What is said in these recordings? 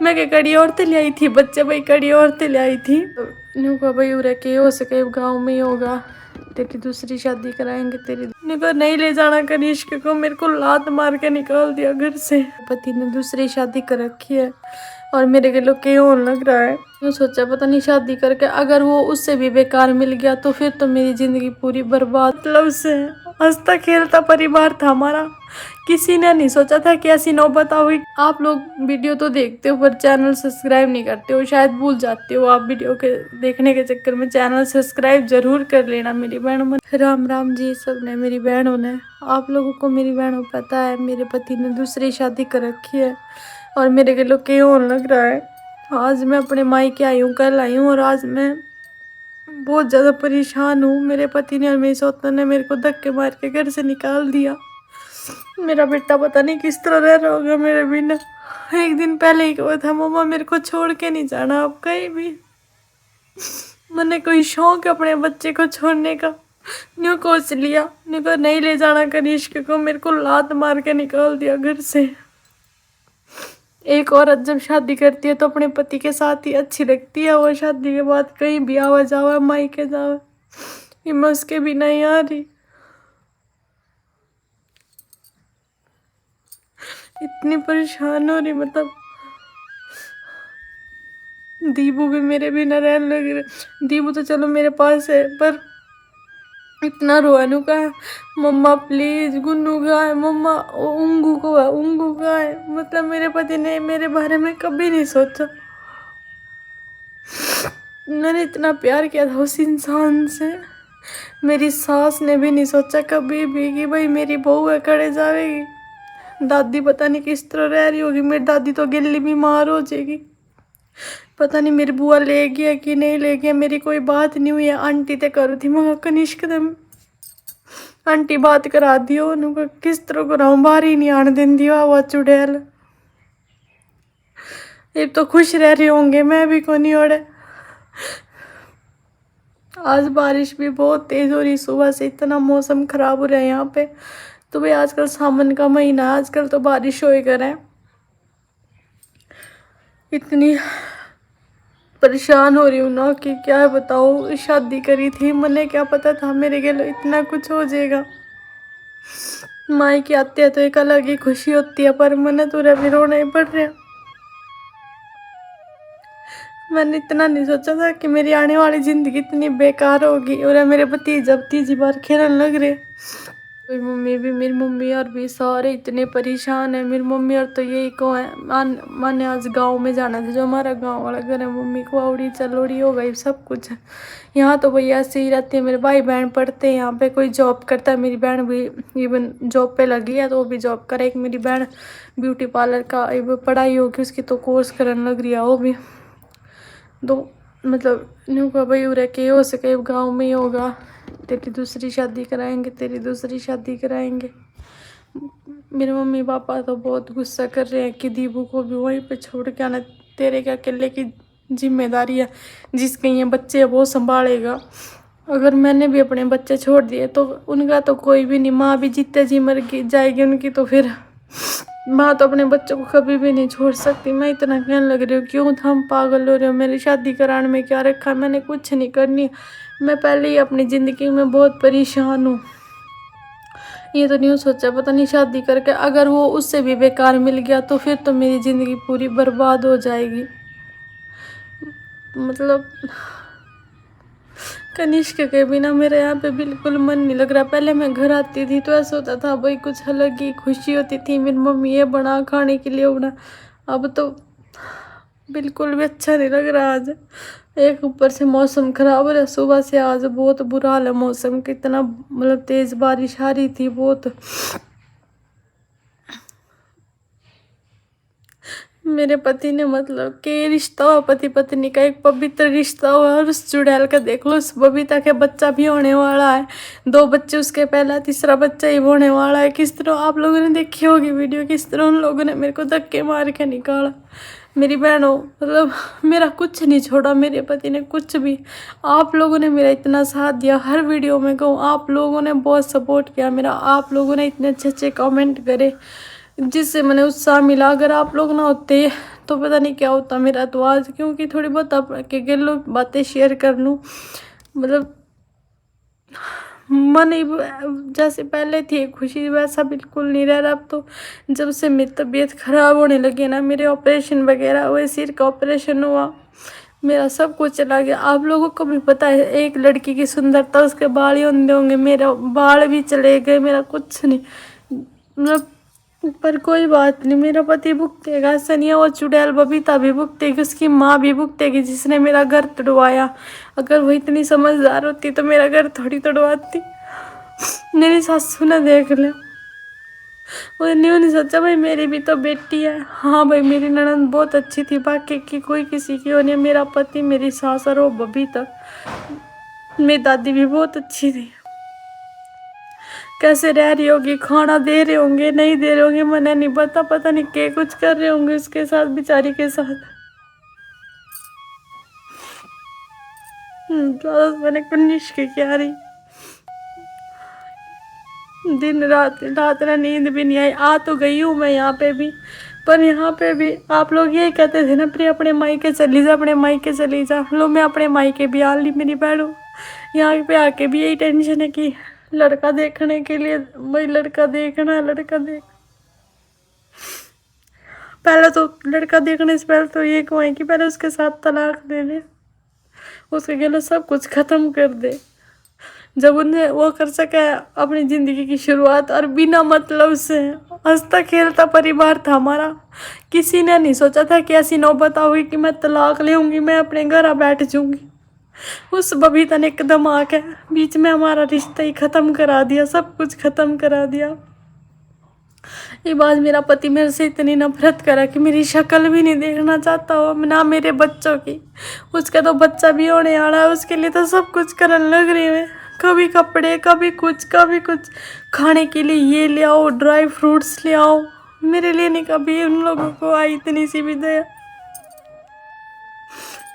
मैं क्या कड़ी औरतें ले आई थी, बच्चे भाई कड़ी औरतें ले आई थी। न्यू का भाई उरे के हो सके गाँव में ही होगा, तेरी दूसरी शादी कराएंगे तेरी। को नहीं ले जाना कनिष्क को, मेरे को लात मार के निकाल दिया घर से। पति ने दूसरी शादी कर रखी है और मेरे के लोग के होने लग रहा है। यूँ सोचा पता नहीं शादी करके अगर वो उससे भी बेकार मिल गया तो फिर तो मेरी जिंदगी पूरी बर्बाद। मतलब से हंसता खेलता परिवार था हमारा, किसी ने नहीं सोचा था कि ऐसी नौबत आई। आप लोग वीडियो तो देखते हो पर चैनल सब्सक्राइब नहीं करते हो, शायद भूल जाते हो। आप वीडियो के देखने के चक्कर में चैनल सब्सक्राइब जरूर कर लेना मेरी बहनों में। राम राम जी सब ने, मेरी बहनों ने। आप लोगों को मेरी बहनों पता है मेरे पति ने दूसरी शादी कर रखी है और मेरे के लोग के होने लग रहा है। आज मैं अपने मायके आई हूँ, कल आई हूँ और आज मैं बहुत ज़्यादा परेशान हूँ। मेरे पति ने और मेरी सौतन ने मेरे को धक्के मार के घर से निकाल दिया। मेरा बेटा पता नहीं किस तरह रह रहा होगा मेरे बिना। एक दिन पहले ही कहा था मम्मा मेरे को छोड़ के नहीं जाना आप कहीं भी। मैंने कोई शौक अपने बच्चे को छोड़ने का, न्यू कोच लिया, न्यू को नहीं ले जाना कनिष्क को, मेरे को लात मार के निकाल दिया घर से। एक औरत जब शादी करती है तो अपने पति के साथ ही अच्छी लगती है, वो शादी के बाद कहीं भी आवा जावा मायके जावा, मैं उसके बिना ही आ रही। इतनी परेशान हो रही, मतलब दीबू भी मेरे बिना रहने लग रहे। दीबू तो चलो मेरे पास है पर इतना रोनू का है, मम्मा प्लीज गुन्नू का है, मम्मा उंगू को है, उंगू का है। मतलब मेरे पति ने मेरे बारे में कभी नहीं सोचा। मैंने इतना प्यार किया था उस इंसान से। मेरी सास ने भी नहीं सोचा कभी भी कि भाई मेरी बहू है कड़े जाएगी। दादी पता नहीं किस तरह रह रही होगी, मेरी दादी तो गिल्ली बीमार हो जाएगी। पता नहीं मेरी बुआ ले गया कि नहीं ले गया, मेरी कोई बात नहीं हुई है। आंटी ते करू थी मैं कनिष्क आंटी बात करा दियो उनको, किस तरह कराऊं, बाहर ही नहीं आने दिन दियो हवा चुड़ैल। ये तो खुश रह रहे होंगे, मैं भी को नहीं ओढ़े। आज बारिश भी बहुत तेज हो रही, सुबह से इतना मौसम खराब हो रहा है यहाँ पे। तो भाई आजकल सावन का महीना, आजकल तो बारिश हो ही करे। इतनी परेशान हो रही हूँ ना कि क्या बताऊँ। शादी करी थी, मैंने क्या पता था मेरे के लिए इतना कुछ हो जाएगा। मायके आते हैं तो एक अलग ही खुशी होती है, पर मैंने तो भी रोना ही पड़ रहा। मैंने इतना नहीं सोचा था कि मेरी आने वाली जिंदगी इतनी बेकार होगी। और मेरे पति जब तीसरी बार खेलने लग रहे, मेरी मम्मी भी, मेरी मम्मी और भी सारे इतने परेशान है। मेरी मम्मी और तो यही को है, माने आज गांव में जाना था, जो हमारा गांव वाला घर है। मम्मी को आवड़ी चलोड़ी हो गई, सब कुछ है यहाँ तो भैया ऐसे ही रहते हैं। मेरे भाई बहन पढ़ते हैं यहाँ पे, कोई जॉब करता है। मेरी बहन भी इवन जॉब पे लगी है तो वो भी जॉब करे। एक मेरी बहन ब्यूटी पार्लर का पढ़ाई होगी उसकी, तो कोर्स करने लग रही है वो भी। तो मतलब न्यू का भाई उरे के हो सके गाँव में ही होगा, तेरी दूसरी शादी कराएंगे, तेरी दूसरी शादी कराएंगे। मेरे मम्मी पापा तो बहुत गुस्सा कर रहे हैं कि दीबू को भी वहीं पे छोड़ के आना, तेरे क्या अकेले की जिम्मेदारी है, जिसके ये बच्चे है वो संभालेगा। अगर मैंने भी अपने बच्चे छोड़ दिए तो उनका तो कोई भी नहीं, माँ भी जीते जी मर जाएगी उनकी, तो फिर माँ तो अपने बच्चों को कभी भी नहीं छोड़ सकती। मैं इतना कहने लग रही हूँ क्यों हम पागल हो रहे हो, मेरी शादी कराने में क्या रखा, मैंने कुछ नहीं करनी। मैं पहले ही अपनी ज़िंदगी में बहुत परेशान हूँ। ये तो नहीं सोचा पता नहीं शादी करके अगर वो उससे भी बेकार मिल गया तो फिर तो मेरी ज़िंदगी पूरी बर्बाद हो जाएगी। मतलब कनिष्क के बिना मेरे यहाँ पे बिल्कुल मन नहीं लग रहा। पहले मैं घर आती थी तो ऐसा होता था भाई कुछ अलग ही खुशी होती थी, मेरी मम्मी ये बना खाने के लिए बना। अब तो बिल्कुल भी अच्छा नहीं लग रहा। आज एक ऊपर से मौसम खराब हो रहा है, सुबह से आज बहुत बुरा हाल है मौसम, कितना मतलब तेज बारिश आ रही थी बहुत। मेरे पति ने मतलब कि रिश्ता हो पति पत्नी का, एक पवित्र रिश्ता हो, और उस चुड़ैल का देख लो, उस बबीता के बच्चा भी होने वाला है, 2 बच्चे उसके, पहला तीसरा बच्चा ही होने वाला है। किस तरह आप लोगों ने देखी होगी वीडियो, किस तरह उन लोगों ने मेरे को धक्के मार के निकाला। मेरी बहनों मतलब मेरा कुछ नहीं छोड़ा मेरे पति ने, कुछ भी। आप लोगों ने मेरा इतना साथ दिया, हर वीडियो में कहूँ आप लोगों ने बहुत सपोर्ट किया मेरा, आप लोगों ने इतने अच्छे अच्छे कमेंट करे जिससे मैंने उत्साह मिला। अगर आप लोग ना होते तो पता नहीं क्या होता मेरा। तो आज क्योंकि थोड़ी बहुत आपके गलों बातें शेयर कर लूँ, मतलब मन ही जैसे पहले थी खुशी वैसा बिल्कुल नहीं रह रहा अब तो। जब से मेरी तबीयत ख़राब होने लगी ना, मेरे ऑपरेशन वगैरह हुए, सिर का ऑपरेशन हुआ, मेरा सब कुछ चला गया। आप लोगों को भी पता है एक लड़की की सुंदरता उसके बाल ही होंगे होंगे, मेरा बाल भी चले गए, मेरा कुछ नहीं, मतलब पर कोई बात नहीं, मेरा पति भुगतेगा, सनिया और चुड़ैल बबीता भी भुगतेगी, उसकी माँ भी भुगतेगी जिसने मेरा घर तोड़वाया। अगर वो इतनी समझदार होती तो मेरा घर थोड़ी तोड़वाती। मेरी सासू ने देख ले, उन्होंने सोचा भाई मेरी भी तो बेटी है। हाँ भाई मेरी ननद बहुत अच्छी थी, बाकी की कोई किसी की हो नहीं, मेरा पति, मेरी सास और वो बबीता, मेरी दादी भी बहुत अच्छी थी। कैसे रह रही होगी, खाना दे रहे होंगे नहीं दे रहे होंगे मैंने नहीं पता, पता नहीं क्या कुछ कर रहे होंगे उसके साथ, बेचारी के साथ। ज्यादा मैंने कुछ क्या रही, दिन रात रात ना नींद भी नहीं आई। आ तो गई हूँ मैं यहाँ पे भी, पर यहाँ पे भी आप लोग यही कहते थे ना प्रिया अपने मायके चली जा, अपने मायके चली जा। लो मैं अपने मायके भी आ ली मेरी बहनों, यहाँ पे आके भी यही टेंशन है कि लड़का देखने के लिए, वही लड़का देखना है, लड़का देख, पहले तो लड़का देखने से पहले तो ये कहूँ कि पहले उसके साथ तलाक दे दे, उसके गले सब कुछ ख़त्म कर दे। जब उन्हें वो कर सके अपनी ज़िंदगी की शुरुआत, और बिना मतलब से हंसता खेलता परिवार था हमारा। किसी ने नहीं सोचा था कि ऐसी नौबत आएगी कि मैं तलाक लेऊंगी, मैं अपने घर आ बैठ जाऊंगी। उस बबीता ने एकदम आके बीच में हमारा रिश्ता ही ख़त्म करा दिया, सब कुछ ख़त्म करा दिया। ये बात मेरा पति मेरे से इतनी नफरत करा कि मेरी शक्ल भी नहीं देखना चाहता हो, ना मेरे बच्चों की। उसका तो बच्चा भी होने वाला है, उसके लिए तो सब कुछ करने लग रही है, कभी कपड़े कभी कुछ खाने के लिए ये ले आओ, ड्राई फ्रूट्स ले आओ, मेरे लिए नहीं कभी उन लोगों को आई इतनी सी भी दया।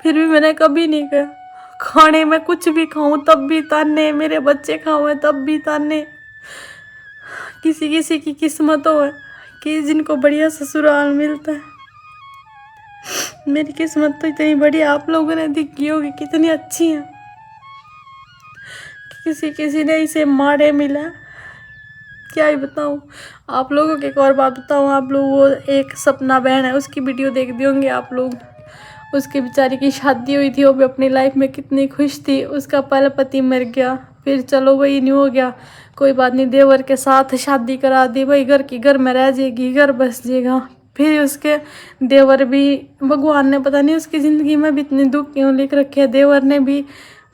फिर भी मैंने कभी नहीं कहा। खाने में कुछ भी खाऊं तब भी ताने, मेरे बच्चे खाऊं तब भी ताने। किसी किसी की किस्मत हो है कि जिनको बढ़िया ससुराल मिलता है, मेरी किस्मत तो इतनी बढ़िया आप लोगों ने देखी होगी कितनी अच्छी है। किसी किसी ने इसे मारे मिला, क्या ही बताऊं आप लोगों के। एक और बात बताऊं आप लोग, वो एक सपना बहन है, उसकी वीडियो देख दी होंगे आप लोग। उसकी बेचारी की शादी हुई थी, वो भी अपनी लाइफ में कितनी खुश थी। उसका पहला पति मर गया, फिर चलो वही नहीं हो गया, कोई बात नहीं, देवर के साथ शादी करा दी, भाई घर की घर में रह जाएगी, घर बस जाएगा। फिर उसके देवर भी, भगवान ने पता नहीं उसकी ज़िंदगी में भी इतने दुख क्यों लिख रखे हैं। देवर ने भी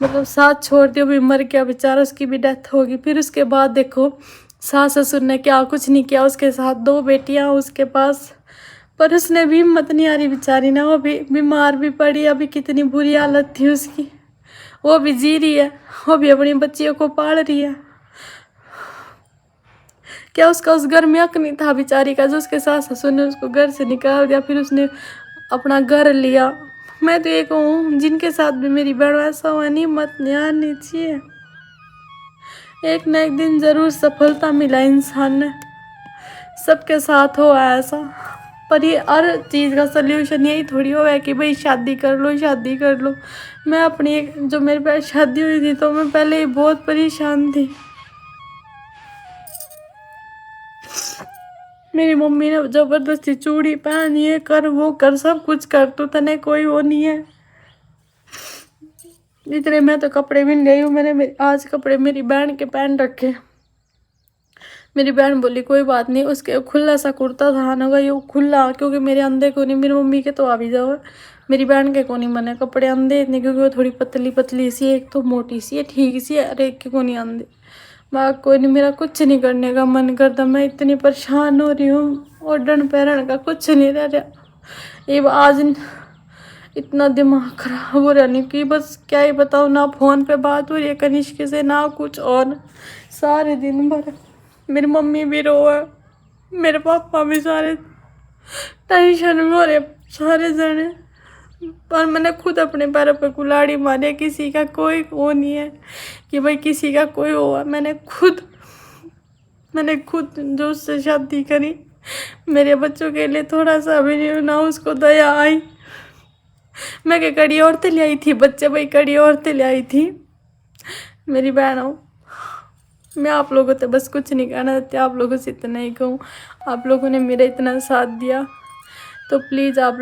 मतलब साथ छोड़ दिया, भी मर गया बेचारा, उसकी भी डेथ होगी। फिर उसके बाद देखो सास ससुर ने क्या कुछ नहीं किया उसके साथ, 2 बेटियां उसके पास, पर उसने भी हिम्मत नहीं आ रही बेचारी ना, वो भी बीमार भी पड़ी, अभी कितनी बुरी हालत थी उसकी। वो भी जी रही है, वो भी अपनी बच्चियों को पाल रही है। क्या उसका उस घर में हक नहीं था बेचारी का, जो उसके सास ससुर ने उसको घर से निकाल दिया, फिर उसने अपना घर लिया। मैं तो ये कहूँ जिनके साथ भी मेरी बहन ऐसा हुआ, नहीं मत ध्यान नहीं चाहिए, एक न एक दिन ज़रूर सफलता मिला इंसान ने, सबके साथ हो ऐसा। पर ये हर चीज़ का सल्यूशन यही थोड़ी हो है कि भाई शादी कर लो, शादी कर लो। मैं अपनी जो मेरे पास शादी हुई थी तो मैं पहले ही बहुत परेशान थी। मेरी मम्मी ने ज़बरदस्ती चूड़ी पहन, ये कर वो कर, सब कुछ कर, तो तने कोई वो नहीं है। इतने मैं तो कपड़े भी नहीं गई हूँ, मैंने आज कपड़े मेरी बहन के पहन रखे। मेरी बहन बोली कोई बात नहीं, उसके खुला सा कुर्ता था ना भाई, वो खुला, क्योंकि मेरे अंधे को नहीं, मेरी मम्मी के तो आ भी जाओ, मेरी बहन के को नहीं मने कपड़े अंधे इतने, क्योंकि वो थोड़ी पतली पतली सी है, एक तो मोटी सी है, ठीक सी है, अरे एक के को नहीं अंधे। मैं कोई नहीं, मेरा कुछ नहीं करने का मन करता, मैं इतनी परेशान हो रही हूँ, ओढ़न पहनने का कुछ नहीं रह रहा। ये आज इतना दिमाग खराब हो रहा नहीं कि बस क्या ही बताऊँ, ना फ़ोन पे बात हो रही है कनिष्क से, ना कुछ और, सारे दिन भर। मेरी मम्मी भी रोए, मेरे पापा भी सारे टेंशन में हो रहे, सारे जने। पर मैंने खुद अपने पैरों पर कुल्हाड़ी मारी, किसी का कोई वो नहीं है कि भाई किसी का कोई हुआ। मैंने खुद जो उससे शादी करी मेरे बच्चों के लिए थोड़ा सा भी ना उसको दया आई। मैं क्या कड़ी औरतें ले आई थी, बच्चे भाई कड़ी औरतें ले आई थी। मेरी बहनों, मैं आप लोगों से बस कुछ नहीं कहना चाहती, आप लोगों से इतना ही कहूँ, आप लोगों ने मेरा इतना साथ दिया तो प्लीज़ आप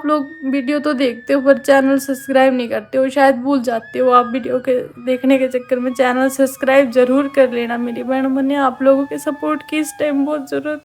लोग वीडियो तो देखते हो पर चैनल सब्सक्राइब नहीं करते हो, शायद भूल जाते हो। आप वीडियो के देखने के चक्कर में चैनल सब्सक्राइब ज़रूर कर लेना मेरी बहनों। मैंने आप लोगों के सपोर्ट की इस टाइम बहुत ज़रूरत